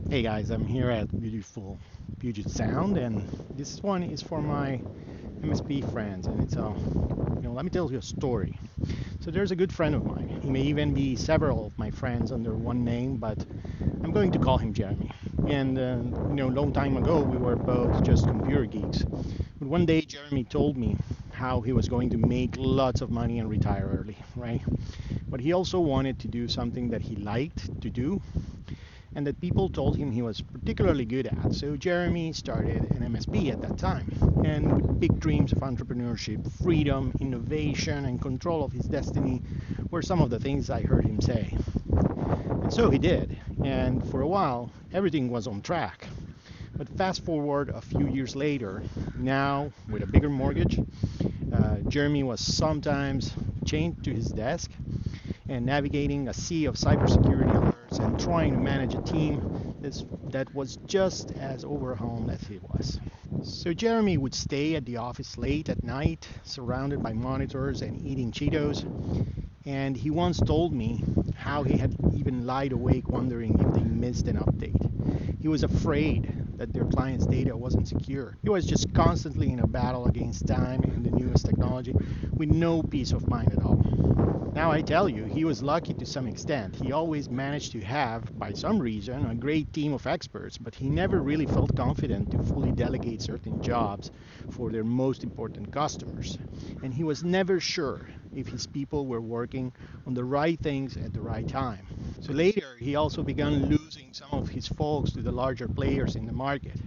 Hey guys, I'm here at beautiful Puget Sound, and this one is for my MSP friends. And let me tell you a story. So there's a good friend of mine. He may even be several of my friends under one name, but I'm going to call him Jeremy. And long time ago we were both just computer geeks. But one day Jeremy told me how he was going to make lots of money and retire early, right? But he also wanted to do something that he liked to do and that people told him he was particularly good at. So Jeremy started an MSP at that time, and with big dreams of entrepreneurship, freedom, innovation, and control of his destiny were some of the things I heard him say. And so he did, and for a while, everything was on track. But fast forward a few years later, now with a bigger mortgage, Jeremy was sometimes chained to his desk and navigating a sea of cybersecurity alerts and trying to manage a team that was just as overwhelmed as he was. So Jeremy would stay at the office late at night, surrounded by monitors and eating Cheetos, and he once told me how he had even lied awake wondering if they missed an update. He was afraid that their clients' data wasn't secure. He was just constantly in a battle against time and the newest technology with no peace of mind at all. Now I tell you, he was lucky to some extent. He always managed to have, by some reason, a great team of experts, but he never really felt confident to fully delegate certain jobs for their most important customers. And he was never sure if his people were working on the right things at the right time. So later, he also began losing some of his folks to the larger players in the market.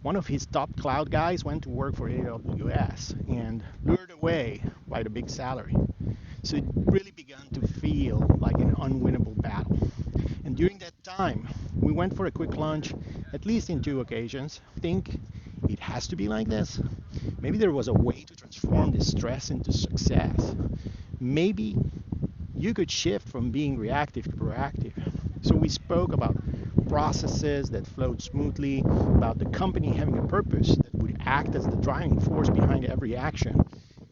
One of his top cloud guys went to work for AWS and lured away by the big salary. So it really began to feel like an unwinnable battle. And during that time, we went for a quick lunch, at least in two occasions. Think it has to be like this? Maybe there was a way to transform this stress into success. Maybe you could shift from being reactive to proactive. So we spoke about processes that flowed smoothly, about the company having a purpose that would act as the driving force behind every action,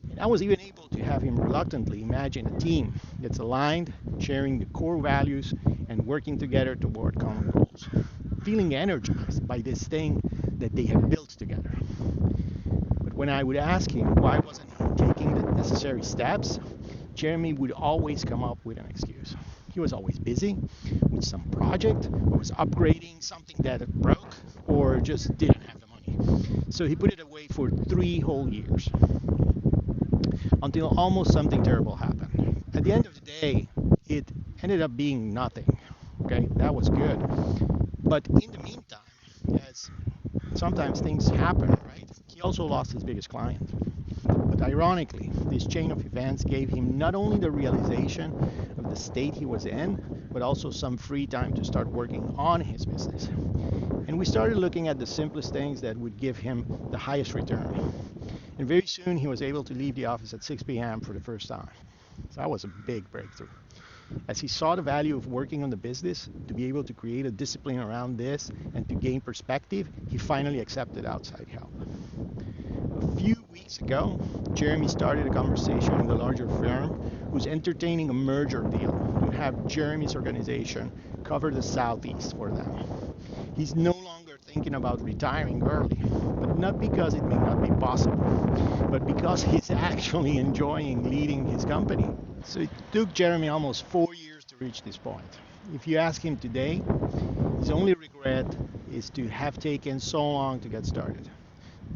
and I was even able to have him reluctantly imagine a team that's aligned, sharing the core values, and working together toward common goals. Feeling energized by this thing that they have built together. But when I would ask him why wasn't he taking the necessary steps, Jeremy would always come up with an excuse. He was always busy with some project, or was upgrading something that broke, or just didn't have the money. So he put it away for 3 whole years until almost something terrible happened. At the end of the day, it ended up being nothing. Okay, that was good. But in the meantime, as sometimes things happen, right? He also lost his biggest client. But ironically, this chain of events gave him not only the realization of the state he was in, but also some free time to start working on his business. And we started looking at the simplest things that would give him the highest return. And very soon he was able to leave the office at 6 p.m. for the first time. So that was a big breakthrough. As he saw the value of working on the business, to be able to create a discipline around this and to gain perspective, he finally accepted outside help. A few weeks ago, Jeremy started a conversation with a larger firm who's entertaining a merger deal to have Jeremy's organization cover the Southeast for them. He's no longer thinking about retiring early, but not because it may not be possible, but because he's actually enjoying leading his company. So it took Jeremy almost 4 years to reach this point. If you ask him today, his only regret is to have taken so long to get started.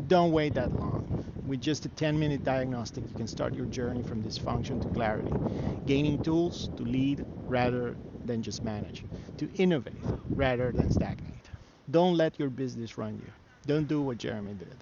Don't wait that long. With just a 10-minute diagnostic, you can start your journey from dysfunction to clarity, gaining tools to lead rather than just manage, to innovate rather than stagnate. Don't let your business run you. Don't do what Jeremy did.